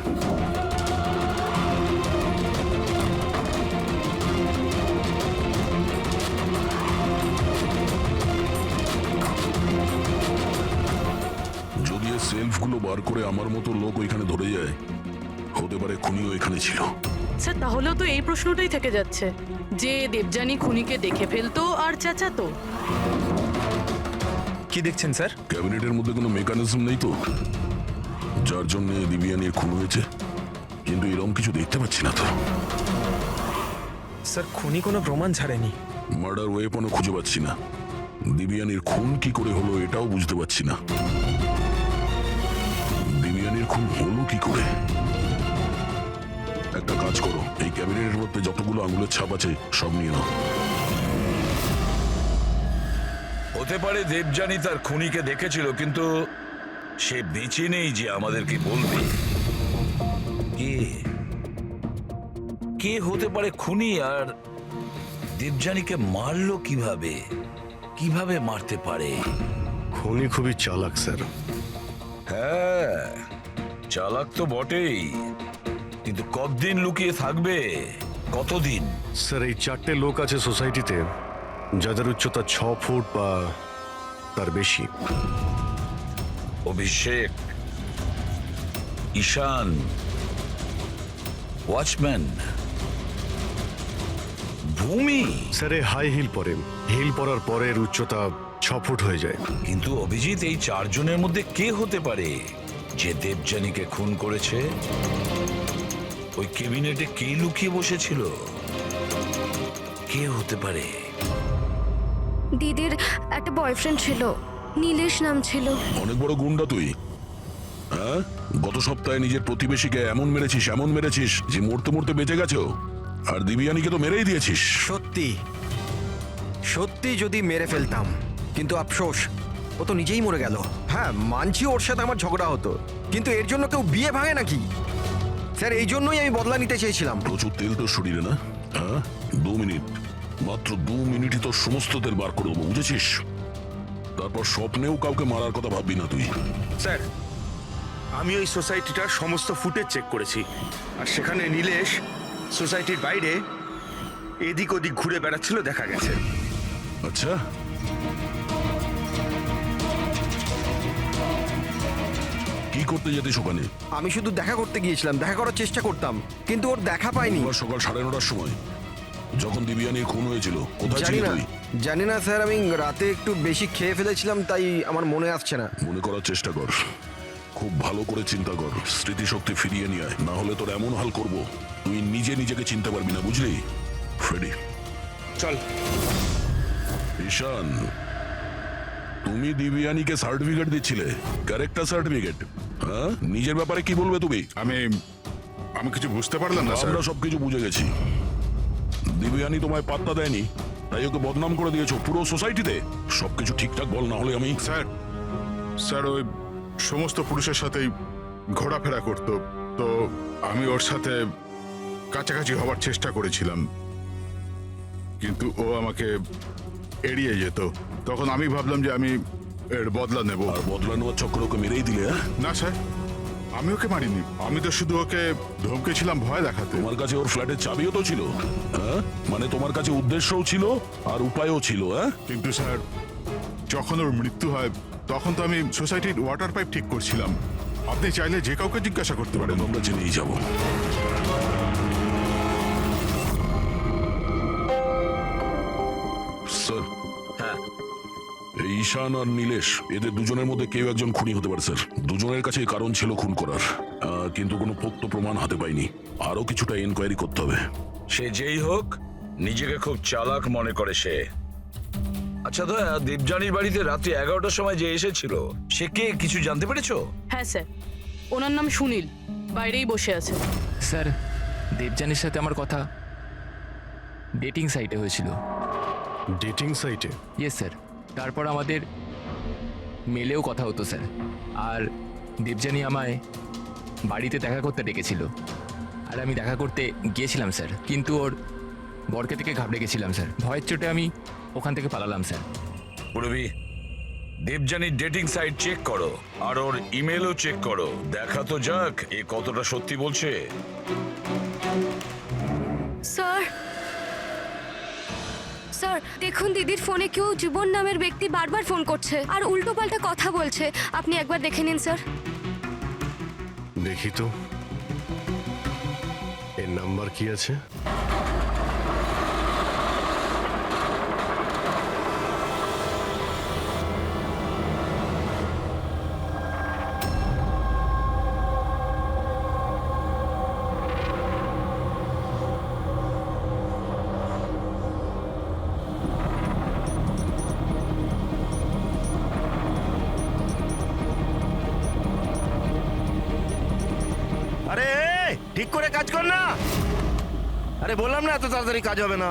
যদি এই সেলফগুলো বার করে আমার মতো লোক ওইখানে ধরে যায়, হতে পারে খুনিও এখানে ছিল। স্যার তাহলেও তো এই প্রশ্নটাই থেকে যাচ্ছে যে দেবযানী খুনিকে দেখে ফেলতো আর চেঁচাতো। কি দেখছেন স্যার? ক্যাবিনেটের মধ্যে কোনো মেকানিজম নেই তো, যার জন্য দিবিয়ানির খুন হয়েছে, কিন্তু এরকম কিছু দেখতে পাচ্ছি না তো। স্যার, খুনি কোনো প্রমাণ ছাড়েনি। মার্ডার ওয়েপনও খুঁজে পাচ্ছি না। দিবিয়ানির খুন কি করে হলো এটাও বুঝতে পারছি না। দিবিয়ানির খুন হলো কি করে? একটা কাজ করো, এই ক্যাবিনেটের মধ্যে যতগুলো আঙুলের ছাপ আছে সব নিয়ে নাও। হতে পারে দেবযানী তার খুনিকে দেখেছিল, কিন্তু সে বেঁচে নেই যে আমাদেরকে বলবে। কে হতে পারে খুনি, আর দেবযানীকে মারলো কিভাবে? কিভাবে মারতে পারে? খুনি খুবই চালাক স্যার। হ্যাঁ, চালাক তো বটেই, কিন্তু কতদিন লুকিয়ে থাকবে? কতদিন? স্যার এই 4টে লোক আছে সোসাইটিতে যাদের উচ্চতা 6 ফুট বা তার বেশি। অভিষেক, ঈশান, ওয়াচম্যান, ভূমি। স্যার এ হাই হিল পরে, হিল পরার পরের উচ্চতা 6 ফুট হয়ে যায়। কিন্তু অভিজিৎ, এই 4 জনের মধ্যে কে হতে পারে যে দেবযানীকে খুন করেছে? ওই ক্যাবিনেটে কে লুকিয়ে বসেছিল? কে হতে পারে? দিদির একটা বয়ফ্রেন্ড ছিল, নীলেশ নাম ছিল। অনেক বড় গুন্ডা তুই, হ্যাঁ? গত সপ্তাহে নিজের প্রতিবেশীকে এমন মেরেছিস যে মরতে মরতে বেঁচে গেছো, আর দিবিয়ানিকে তো মেরেই দিয়েছিস। সত্যি যদি মেরে ফেলতাম, কিন্তু আফসোস ও তো নিজেই মরে গেল। হ্যাঁ, মানছি ওর সাথে আমার ঝগড়া হতো, কিন্তু এর জন্য কেউ বিয়ে ভাঙে নাকি? স্যার, এই জন্যই আমি বদলা নিতে চেয়েছিলাম। প্রচুর তেল তোর শরীরে না? হ্যাঁ, 2 মিনিট, মাত্র 2 মিনিটই তোর সমস্ত তেল বার করে দেবো, বুঝেছিস? তারপর স্বপ্নেও কাউকে মারার কথা ভাববি না তুই। স্যার, আমি ওই সোসাইটিটার সমস্ত ফুটেজ চেক করেছি, আর সেখানে নীলেশ সোসাইটির বাইরে এদিক ওদিক ঘুরে বেড়াচ্ছিল দেখা গেছে। আচ্ছা, কি করতে যেতিস ওখানে? আমি শুধু দেখা করতে গিয়েছিলাম, দেখা করার চেষ্টা করতাম, কিন্তু ওর দেখা পাইনি। সকাল 9:30টার সময় যখন দিবিয়ানির খুন হয়েছিল, কোথায় ছিলি তুই? জানি না স্যার, আমি রাতে একটু বেশি খেয়ে ফেলেছিলাম, তাই আমার মনে আসছে না। মনে করার চেষ্টা কর, খুব ভালো করে চিন্তা কর, স্মৃতিশক্তি ফিরিয়ে নিয়ে আয়, না হলে তোর এমন হাল করব তুই নিজেকে চিনতে পারবি না, বুঝলি? ফ্রেডি, চল। ঈশান, তুমি দিবিয়ানিকে সার্টিফিকেট দিচ্ছিলে, ক্যারেক্টার সার্টিফিকেট, হ্যাঁ? নিজের ব্যাপারে কি বলবে তুমি? আমি কিছু বুঝতে পারলাম না স্যার। আমরা সবকিছু বুঝে গেছি। দিবিয়ানি তোমায় পাত্তা দেয়নি, তাই ওকে বদনাম করে দিয়েছো পুরো সোসাইটিতে। সবকিছু ঠিকঠাক বল, না হলে আমি। স্যার ওই সমস্ত পুরুষের সাথেই ঘোরাফেরা করতো, তো আমি ওর সাথে কাছাকাছি হওয়ার চেষ্টা করেছিলাম, কিন্তু ও আমাকে এড়িয়ে যেত। তখন আমি ভাবলাম যে আমি এর বদলা নেব। আর বদলা নেওয়ার চক্র ওকে মেরেই দিলে, হ্যাঁ? না স্যার, আমি ওকে মারিনি। আমি তো শুধু ওকে ধমকেছিলাম ভয় দেখাতে। তোমার কাছে ওর ফ্ল্যাটের চাবিও তো ছিল, হ্যাঁ? মানে তোমার কাছে উদ্দেশ্যও ছিল আর উপায়ও ছিল, হ্যাঁ? কিন্তু স্যার, যখন ওর মৃত্যু হয় তখন তো আমি সোসাইটির ওয়াটার পাইপ ঠিক করছিলাম। আপনি চাইলে যে কাউকে জিজ্ঞাসা করতে পারেন। আমরা জেনেই যাবো। স্যার, হ্যাঁ, এই ঈশান আর নীলেশ, এদের দুজনের মধ্যে কেউ একজন খুনি হতে পারে স্যার। দুজনের কাছে কারণ ছিল খুন করার, কিন্তু কোনো পোক্ত প্রমাণ হাতে পাইনি। আরো কিছুটা এনকোয়ারি করতে হবে। সে যেই হোক, নিজেকে খুব চালাক মনে করে সে। আচ্ছা দয়া, দেবযানীর বাড়িতে রাত্রি 11টার সময় যে এসেছিল, সে কে, কিছু জানতে পেরেছো? হ্যাঁ স্যার, ওনার নাম সুনীল, বাইরেই বসে আছে। স্যার, দেবযানীর সাথে আমার কথা ডেটিং সাইটে হয়েছিল। ডেটিং সাইটে? Yes sir. তারপর আমাদের মেলেও কথা হতো স্যার। আর দেবযানী আমায় বাড়িতে দেখা করতে ডেকেছিল, আর আমি দেখা করতে গিয়েছিলাম স্যার। কিন্তু ওর বরকে থেকে ঘাবড়ে গেছিলাম স্যার। ভয়ের চোটে আমি ওখান থেকে পালালাম স্যার। পুরবি, দেবযানীর ডেটিং সাইট চেক করো, আর ওর ইমেলও চেক করো। দেখা তো যাক এ কতটা সত্যি বলছে। স্যার, স্যার দেখুন, দিদির ফোনে কেউ জীবন নামের ব্যক্তি বারবার ফোন করছে আর উল্টোপাল্টা কথা বলছে। আপনি একবার দেখে নিন স্যার। দেখি তো, এর নাম্বার কি আছে? আরে ঠিক করে কাজ কর না। আরে বললাম না এত তাড়াতাড়ি কাজ হবে না।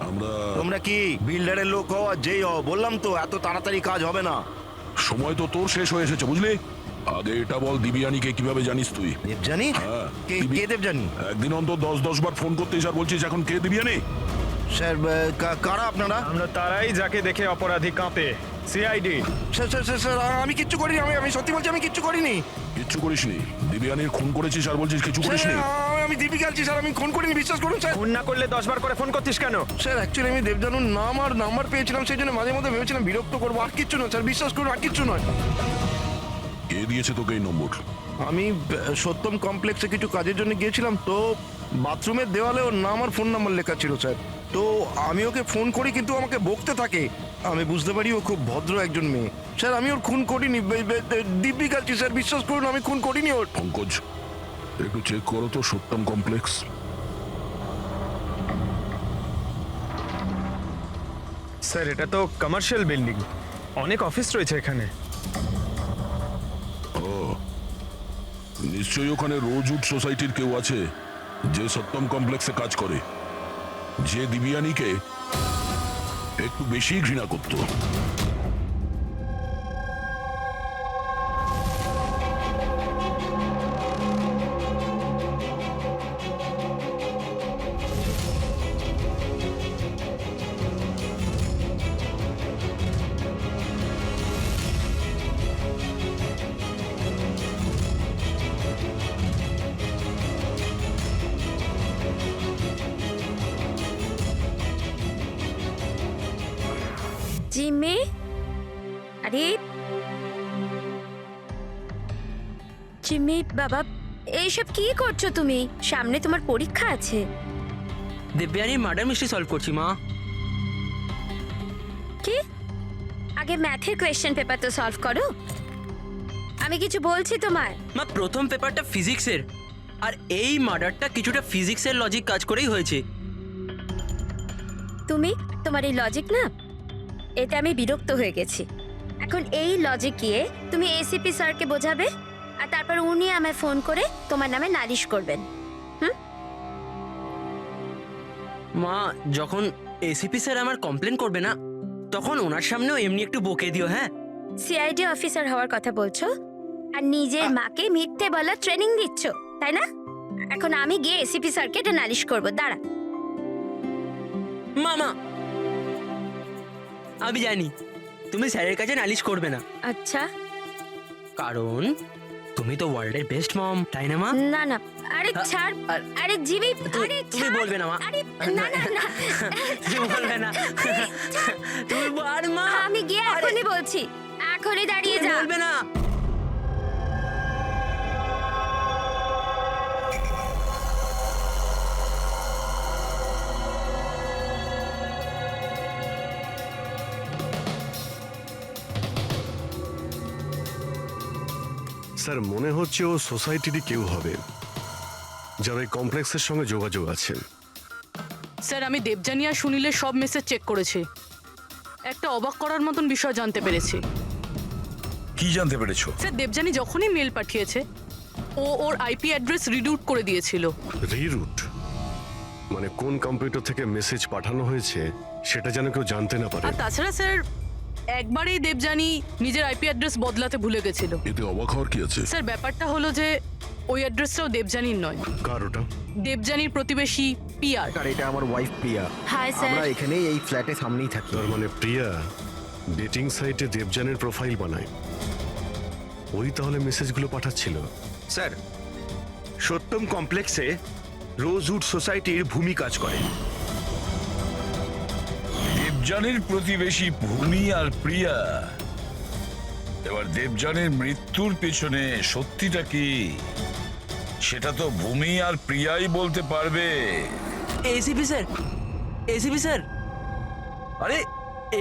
আমরা তোমরা কি বিল্ডারের লোক হও আর যেই হও, বললাম তো এত তাড়াতাড়ি কাজ হবে না। সময় তো তোর শেষ হয়ে এসেছে, বুঝলি? আগে এটা বল, দিবিয়ানিকে কিভাবে জানিস তুই? দেবযানী? হ্যাঁ, কে দেবযানী? একদিন অন্তত 10 বার ফোন করতেই আর বলছিস এখন কে দিবিয়ানি? স্যার কারা আপনারা? আমরা তারাই যাকে দেখে অপরাধী কাঁপে, CID. Sir sir sir sir, আমি কিচ্ছু করিনি। আমি সত্যি বলছি, আমি কিচ্ছু করিনি। কিচ্ছু করিসনি? দিবিয়ানির খুন করেছিস আর বলছিস কিছু করিসনি? আমি দীপিকা আছি স্যার, আমি খুন করিনি, বিশ্বাস করুন স্যার। ফোন না করলে 10 বার করে ফোন করতিস কেন? স্যার অ্যাকচুয়ালি আমি দেবজানুর নাম আর নাম্বার পেয়েছিলাম, সেই জন্য মাঝে মধ্যে ভেবেছিলাম বিরক্ত করবো, আর কিচ্ছু নয় স্যার, বিশ্বাস করুন, আর কিচ্ছু নয়। কে দিয়েছে তোকে এই নম্বর? আমি সত্যম কমপ্লেক্সে কিছু কাজের জন্য গিয়েছিলাম, তো বাথরুমের দেওয়ালে ওর নাম আর ফোন নাম্বার লেখা ছিল স্যার। তো আমি ওকে ফোন করি, কিন্তু আমাকে বকতে থাকে। আমি বুঝতে পারি ও খুব ভদ্র একজন মেয়ে। স্যার আমি ওর খুন করিনি, দিব্যি কালছি স্যার, বিশ্বাস করুন আমি খুন করিনি ওর। পঙ্কজ, একটু চেক করো তো সত্যম কমপ্লেক্স। স্যার এটা তো কমার্শিয়াল বিল্ডিং, অনেক অফিস রয়েছে এখানে। ও, নিশ্চয়ই ওখানে রোজউড সোসাইটির কেউ আছে যে সত্যম কমপ্লেক্সে কাজ করে, যে দিবিয়ানিকে একটু বেশি ঘৃণা করতো। জিম্মি, আরে জিম্মি বাবা, এইসব কি করছো তুমি? সামনে তোমার পরীক্ষা আছে। দেবযানীর মার্ডার মিস্ট্রি সলভ করছি মা। কি? আগে ম্যাথের কোয়েশ্চেন পেপার তো সলভ করো। আমি কিছু বলছি তোমায়। মা, প্রথম পেপারটা ফিজিক্সের, আর এই মার্ডারটা কিছুটা ফিজিক্সের লজিক কাজ করেই হয়েছে। তুমি, তোমার এই লজিক না, এতে আমি বিরক্ত হয়ে গেছি। এখন এই লজিক গিয়ে তুমি এসিপি স্যারকে বোঝাবে, আর তারপর উনি আমায় ফোন করে তোমার নামে নালিশ করবেন। মা, যখন এসিপি স্যার আমার কমপ্লেন করবে না, তখন ওনার সামনেও এমনি একটু বকে দিও। হ্যাঁ, সিআইডি অফিসার হওয়ার কথা বলছো আর নিজের মাকে মিথ্যে বলার ট্রেনিং দিচ্ছ, তাই না? এখন আমি গিয়ে এসিপি স্যারকে এটা নালিশ করবো, দাঁড়া। মামা, আমি জানি তুমি স্যারের কাছে নালিশ করবে না, আচ্ছা, কারণ তুমি তো ওয়ার্ল্ডের বেস্ট মম, তাই না মা? না না, আরে ছাড়, আরে জিবি, আরে তুমি বলবে না মা? আরে না না না, তুমি বলবে না? তুমি আর মা, আমি গিয়ে এখনই বলছি, এখনই দাঁড়িয়ে তুমি যা। বলবে না? স্যার মনে হচ্ছে ও সোসাইটিরই কেউ হবে, যারা এই কমপ্লেক্সের সঙ্গে যোগাযোগ আছে। স্যার আমি দেবযানী আর সুনীলের সব মেসেজ চেক করেছি, একটা অবাক করার মতন বিষয় জানতে পেরেছি। কি জানতে পেরেছো? স্যার দেবযানী যখনই মেল পাঠিয়েছে ও ওর আইপি অ্যাড্রেস রিরুট করে দিয়েছিল। রিরুট মানে কোন কম্পিউটার থেকে মেসেজ পাঠানো হয়েছে সেটা যেন কেউ জানতে না পারে। আর তাছাড়া স্যার একবারেই দেবযানী নিজের আইপি অ্যাড্রেস বদলাতে ভুলে গেছিল। এতে অবাক হওয়ার কি আছে? স্যার ব্যাপারটা হলো যে ওই অ্যাড্রেসটাও দেবযানীর নয়, কার ওটা? দেবযানীর প্রতিবেশী পিয়ার। আর এটা আমার ওয়াইফ প্রিয়া, হাই স্যার। আমরা এখানেই এই ফ্ল্যাটের সামনেই থাকি। তার মানে প্রিয়া ডেটিং সাইটে দেবযানের প্রোফাইল বানায়, ওই তাহলে মেসেজগুলো পাঠাচ্ছিল। স্যার, সত্যম কমপ্লেক্সে রোজউড সোসাইটির ভূমি কাজ করে। দেবযানীর প্রতিবেশী ভূমি আর প্রিয়া। এবার দেবযানীর মৃত্যুর পেছনে সত্যিটা কি সেটা তো ভূমি আর প্রিয়াই বলতে পারবে। এসিপি স্যার, এসিপি স্যার, আরে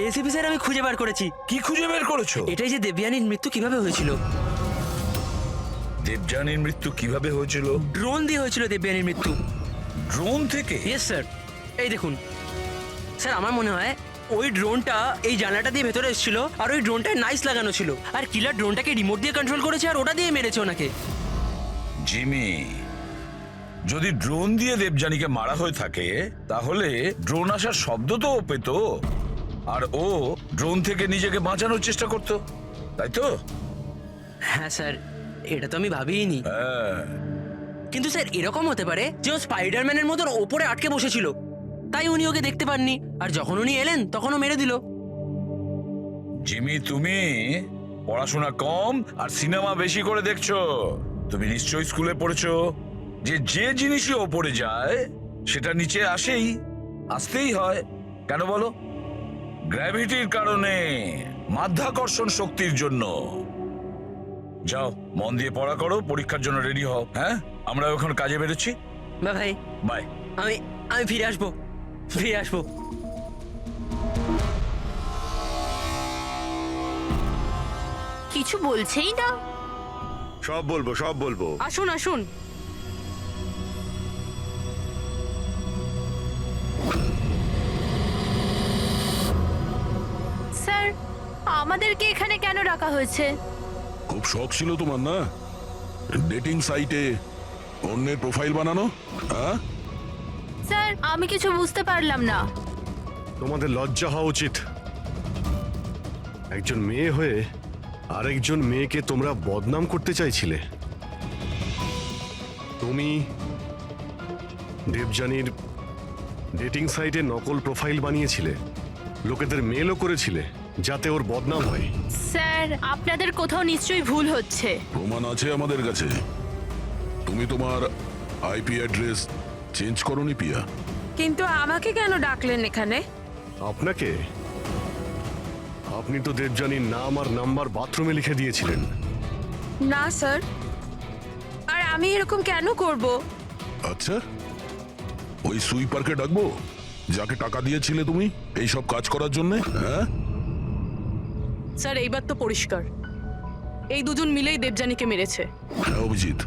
এসিপি স্যার, আমি খুঁজে বার করেছি। কি খুঁজে বের করেছো? এটাই যে দেবযানীর মৃত্যু কিভাবে হয়েছিল। দেবযানীর মৃত্যু কিভাবে হয়েছিল? ড্রোন দিয়ে হয়েছিল দেবযানীর মৃত্যু। ড্রোন থেকে? ইয়েস স্যার, এই দেখুন স্যার, আমার মনে হয় ওই ড্রোনটা এই জানলাটা দিয়ে ভেতরে এসেছিল, আর ওই ড্রোনটায় নাইস লাগানো ছিল, আর কিলার ড্রোনটাকে রিমোট দিয়ে কন্ট্রোল করেছে আর ওটা দিয়ে মেরেছে ওনাকে। জিমি, যদি ড্রোন দিয়ে দেবযানীকে মারা হয়ে থাকে তাহলে ড্রোন আসার শব্দ তো ও পেত, আর ও ড্রোন থেকে নিজেকে বাঁচানোর চেষ্টা করত, তাই তো? হ্যাঁ স্যার, এটা তো আমি ভাবিনি। হ্যাঁ, কিন্তু স্যার এরকম হতে পারে যে ও স্পাইডারম্যানের মতন ওপরে আটকে বসেছিল, তাই উনি ওকে দেখতে পাননি, আর যখন উনি এলেন তখন ও মেরে দিল। জিমি, তুমি পড়াশোনা কম আর সিনেমা বেশি করে দেখছো। তুমি নিশ্চয়ই স্কুলে পড়েছো যে যে জিনিসই ওপরে যায় সেটা নিচে আসেই, আসতেই হয়। কেন বলো? গ্র্যাভিটির কারণে, মাধ্যাকর্ষণ শক্তির জন্য। যাও, মন দিয়ে পড়া করো, পরীক্ষার জন্য রেডি হও। হ্যাঁ, আমরা এখন কাজে বেরোচ্ছি। বা ভাই, বাই। আমি আমি ফিরে আসবো, ফিরে আসবো। কিছু বলছেই না। সব বলবো, সব বলবো। আসুন আসুন। স্যার, আমাদেরকে এখানে কেন রাখা হয়েছে? খুব শখ ছিল তোমার না ডেটিং সাইটে অন্যের প্রোফাইল বানানো? হ্যাঁ, স্যার, আমি কিছু বুঝতে পারলাম না। তোমাদের লজ্জা হওয়া উচিত। একজন মেয়ে হয়ে আরেকজন মেয়েকে তোমরা বদনাম করতে চাইছিলে। তুমি দেবযানীর ডেটিং সাইটে নকল প্রোফাইল বানিয়েছিলে, লোকেদের মেলও করেছিলে যাতে ওর বদনাম হয়। স্যার, আপনাদের কোথাও নিশ্চয়ই ভুল হচ্ছে। প্রমাণ আছে আমাদের কাছে। তুমি তোমার আইপি অ্যাড্রেস চেঞ্জ করোনি পিয়া? কিন্তু আমাকে কেন ডাকলেন এখানে? আপনাকে? আপনি তো দেবযানীর নাম আর নাম্বার বাথরুমে লিখে দিয়েছিলেন। না স্যার, আর আমি এরকম কেন করব? আচ্ছা, ওই সুইপারকে ডাকবো যাকে টাকা দিয়েছিলে তুমি এই সব কাজ করার জন্য? হ্যাঁ স্যার এইবার তো পরিষ্কার, এই দুজন মিলেই দেবযানীকে মেরেছে। হ্যাঁ অভিজিৎ,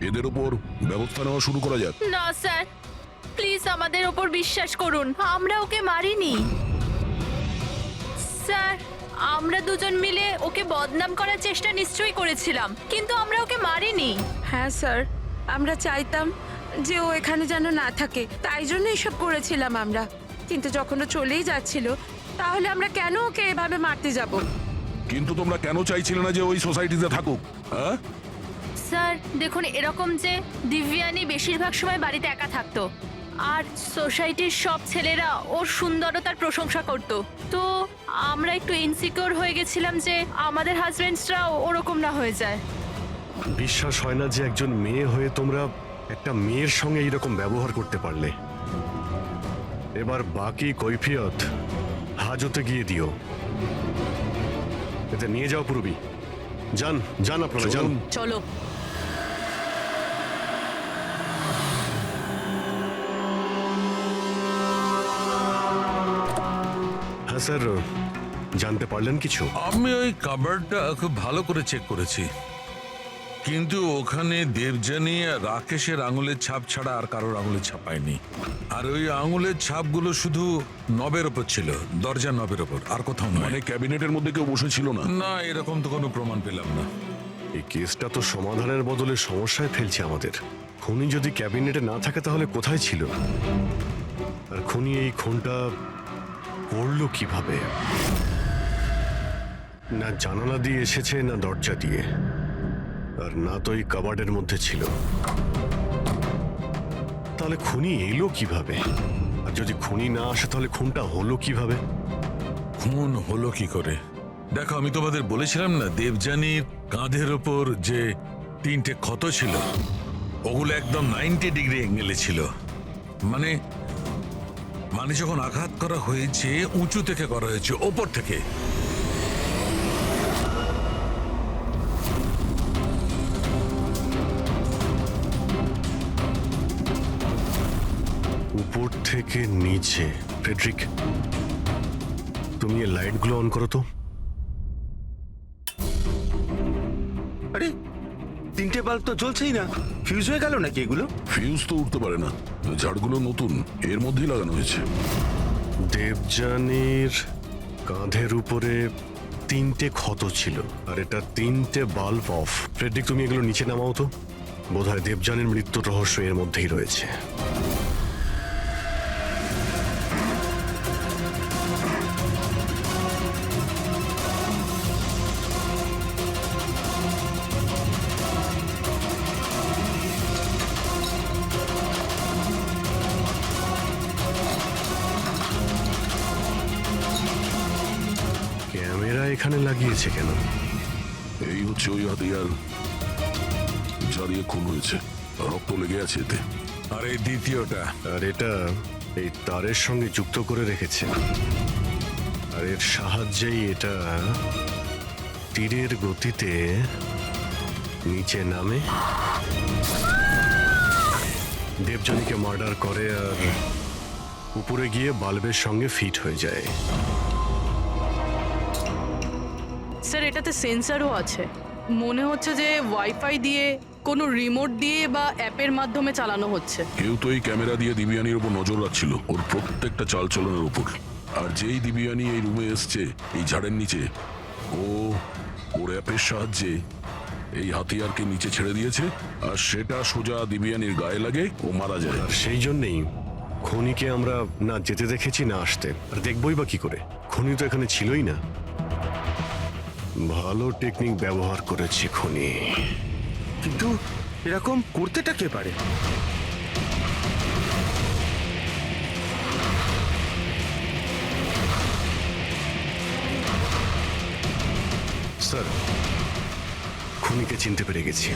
এদের ওপর ব্যবস্থা নেওয়া শুরু করা যাক। না স্যার, প্লিজ আমাদের ওপর বিশ্বাস করুন, আমরা ওকে মারিনি। স্যার, আমরা দুজন মিলে ওকে বদনাম করার চেষ্টা নিশ্চয়ই করেছিলাম, কিন্তু আমরা ওকে মারিনি। হ্যাঁ স্যার, আমরা চাইতাম যে ও এখানে যেন না থাকে, তাই জন্য এসব করেছিলাম আমরা। কিন্তু যখন ও চলেই যাচ্ছিল, তাহলে আমরা কেন ওকে এভাবে মারতে যাব? কিন্তু তোমরা কেন চাইছিলে না যে ওই সোসাইটিতে থাকুক? হ্যাঁ, স্যার দেখুন, এরকম যে দিব্যানী বেশিরভাগ সময় বাড়িতে একা থাকতো আর সোসাইটির সব ছেলেরা ওর সুন্দরতার প্রশংসা করত, তো আমরা একটু ইনসিকিউর হয়ে গেছিলাম যে আমাদের হাজবেন্ডসরাও ওরকম না হয়ে যায়। বিশ্বাস হয় না যে একজন মেয়ে হয়ে তোমরা একটা মেয়ের সঙ্গে এইরকম ব্যবহার করতে পারলে। এবার বাকি কৈফিয়ত হাজতে গিয়ে দিও। এতে নিয়ে যাও পুরবি। যান যান আপনারা যান। চলো। হ্যাঁ স্যার, জানতে পারলেন কিছু? আমি ওই কাবারটা খুব ভালো করে চেক করেছি, কিন্তু ওখানে দেবযানী আর রাকেশের আঙুলের ছাপ ছাড়া আর কারোর আঙুলের ছাপ পাইনি। আর ওই আঙুলের ছাপগুলো শুধু নবের ওপর ছিল, দরজা নবের ওপর, আর কোথাও নয়। মানে ক্যাবিনেটের মধ্যে কেউ বসেছিল না? না, এরকম তো কোনো প্রমাণ পেলাম না। এই কেসটা তো সমাধানের বদলে সমস্যায় ফেলছে আমাদের। খুনি যদি ক্যাবিনেটে না থাকে তাহলে কোথায় ছিল? আর খুনি এই খুনটা করলো কিভাবে? না জানালা দিয়ে এসেছে, না দরজা দিয়ে, আর না তো এই কাবার্ডের মধ্যে ছিল। তাহলে খুনি এলো কিভাবে? আর যদি খুনি না আসে তাহলে খুনটা হলো কিভাবে? খুন হলো কি করে? দেখো, আমি তোমাদের বলেছিলাম না দেবযানীর কাঁধের ওপর যে 3টে ক্ষত ছিল, ওগুলো একদম 90 ডিগ্রি অ্যাঙ্গেলে ছিল। মানে মানে যখন আঘাত করা হয়েছে উঁচু থেকে করা হয়েছে, ওপর থেকে। উপর থেকে নিচে। ফ্রেডরিক, তুমি এই লাইটগুলো অন করো তো। আরে 3টে বাল্ব তো জ্বলছেই না, ফিউজ হয়ে গেল নাকি এগুলো? ফিউজ তো উঠতে পারে না, ঝাড়গুলো নতুন, এর মধ্যেই লাগানো হয়েছে। দেবযানীর কাঁধের উপরে 3টে ক্ষত ছিল, আর এটা 3টে বাল্ব অফ। ফ্রেডরিক, তুমি এগুলো নিচে নামাও তো। বোধহয় দেবযানীর মৃত্যুর রহস্য এর মধ্যেই রয়েছে। ক্যামেরা এখানে লাগিয়েছে কেন? এই হচ্ছে ওই হাতিয়ার যা দিয়ে খুন হয়েছে, রক্ত লেগে আছে এতে। আর এই দ্বিতীয়টা, আর এটা এই তারের সঙ্গে যুক্ত করে রেখেছে, আর এর সাহায্যেই এটা তীরের গতিতে নিচে নামে, দেবযানীকে মার্ডার করে, আর উপরে গিয়ে বাল্বের সঙ্গে ফিট হয়ে যায়। স্যার এটাতে সেন্সারও আছে। মনে হচ্ছে যে ওয়াইফাই দিয়ে, কোনো রিমোট দিয়ে বা অ্যাপের মাধ্যমে চালানো হচ্ছে। কেউ তো এই ক্যামেরা দিয়ে দিবিয়ানির উপর নজর রাখছিল, ওর প্রত্যেকটা চালচলনের উপর। আর যেই দিবিয়ানি এই রুমে এসছে এই ঝাড়ের নিচে, ওর অ্যাপের সাহায্যে এই হাতিয়ারকে নিচে ছেড়ে দিয়েছে, আর সেটা সোজা দিবিয়ানির গায়ে লাগে, ও মারা যায়। আর সেই জন্যেই খনিকে আমরা না যেতে দেখেছি না আসতে। আর দেখবই বা কি করে? খনি তো এখানে ছিলই না। ভালো টেকনিক ব্যবহার করেছে খনি। কিন্তু এরকম করতেটা কে পারে? স্যার, খুনিকে চিনতে পেরে গেছি।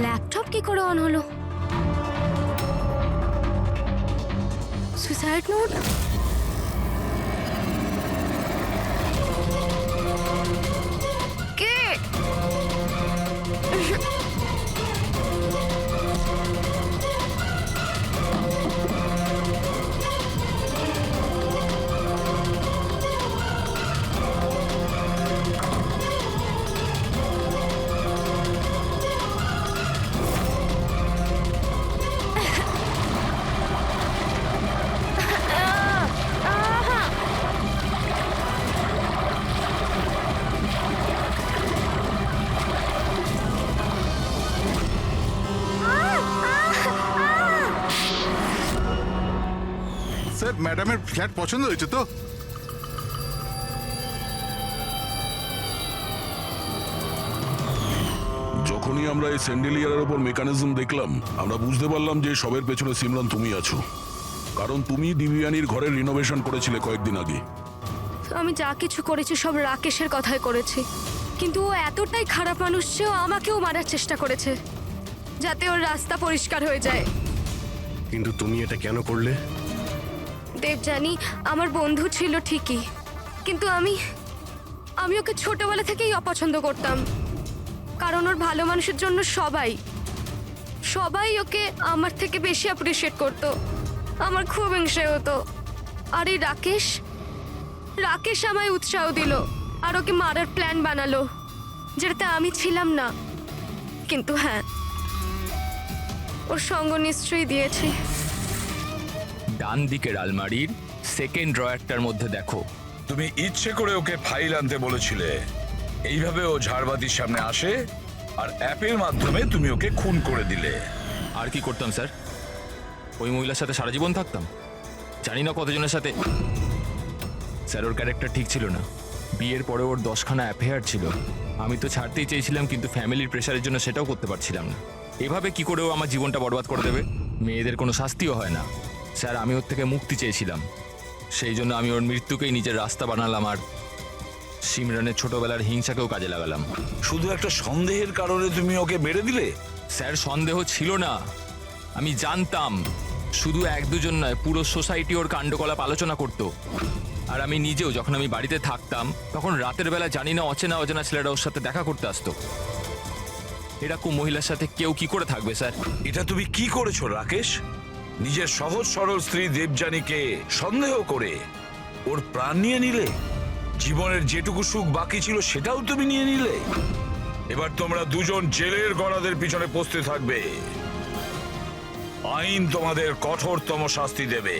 ল্যাপটপ কি করে অন হলো? Suicide note? কে? স্যার ম্যাডামের ফ্ল্যাট পছন্দ হয়েছে তো? যখনই আমরা এই স্যান্ডেলিয়ারের ওপর মেকানিজম দেখলাম, আমরা বুঝতে পারলাম যে সবের পেছনে সিমরান তুমি আছো। কারণ তুমি দিব্যানীর ঘরের রিনোভেশন করেছিলে কয়েকদিন আগে। আমি যা কিছু করেছি সব রাকেশের কথাই করেছি, কিন্তু ও এতটাই খারাপ মানুষ যে ও আমাকেও মারার চেষ্টা করেছে, যাতে ওর রাস্তা পরিষ্কার হয়ে যায়। কিন্তু তুমি এটা কেন করলে? দেবযানী আমার বন্ধু ছিল ঠিকই, কিন্তু আমি ওকে ছোটবেলা থেকেই অপছন্দ করতাম। কারণ ওর ভালো মানুষের জন্য সবাই ওকে আমার থেকে বেশি অ্যাপ্রিসিয়েট করতো। আমার খুব হিংসে হতো। আর এই রাকেশ আমায় উৎসাহ দিল আর ওকে মারার প্ল্যান বানালো, যেটাতে আমি ছিলাম না। কিন্তু হ্যাঁ, ওর সঙ্গ নিশ্চয়ই দিয়েছি। ডান দিকের আলমারির সেকেন্ড ড্রয়ারটার মধ্যে দেখো। তুমি ইচ্ছে করে ওকে ফাইল আনতে বলেছিলে, এইভাবে ও ঝাড়বাতির সামনে আসে আর অ্যাপের মাধ্যমে তুমি ওকে খুন করে দিলে। আর কি করতাম স্যার? ওই মহিলার সাথে সারা জীবন থাকতাম? জানি না কতজনের সাথে। স্যার ওর ক্যারেক্টার ঠিক ছিল না। বিয়ের পরে ওর 10খানা অ্যাফেয়ার ছিল। আমি তো ছাড়তেই চেয়েছিলাম, কিন্তু ফ্যামিলির প্রেশারের জন্য সেটাও করতে পারছিলাম না। এভাবে কি করে ও আমার জীবনটা বরবাদ করে দেবে? মেয়েদের কোনো শাস্তিও হয় না। স্যার আমি ওর থেকে মুক্তি চেয়েছিলাম, সেই জন্য আমি ওর মৃত্যুকেই নিজের রাস্তা বানালাম আর সিমরানের ছোটবেলার হিংসাকেও কাজে লাগালাম। শুধু একটা সন্দেহের কারণে তুমি ওকে মেরে দিলে? স্যার সন্দেহ ছিল না, আমি জানতাম। শুধু 1-2 নয়, পুরো সোসাইটি ওর কাণ্ডকলাপ আলোচনা করতো। আর আমি নিজেও যখন আমি বাড়িতে থাকতাম, তখন রাতের বেলা জানি না অচেনা ছেলেরা ওর সাথে দেখা করতে আসতো। এরকম মহিলার সাথে কেউ কি করে থাকবে স্যার? এটা তুমি কি করেছো রাকেশ? নিজের সহজ সরল স্ত্রী দেবযানীকে সন্দেহ করে ওর প্রাণ নিয়ে নিলে। জীবনের যেটুকু সুখ বাকি ছিল সেটাও তুমি নিয়ে নিলে। এবার তোমরা দুজন জেলের গড়াদের পিছনে পৌঁছতে থাকবে। আইন তোমাদের কঠোরতম শাস্তি দেবে।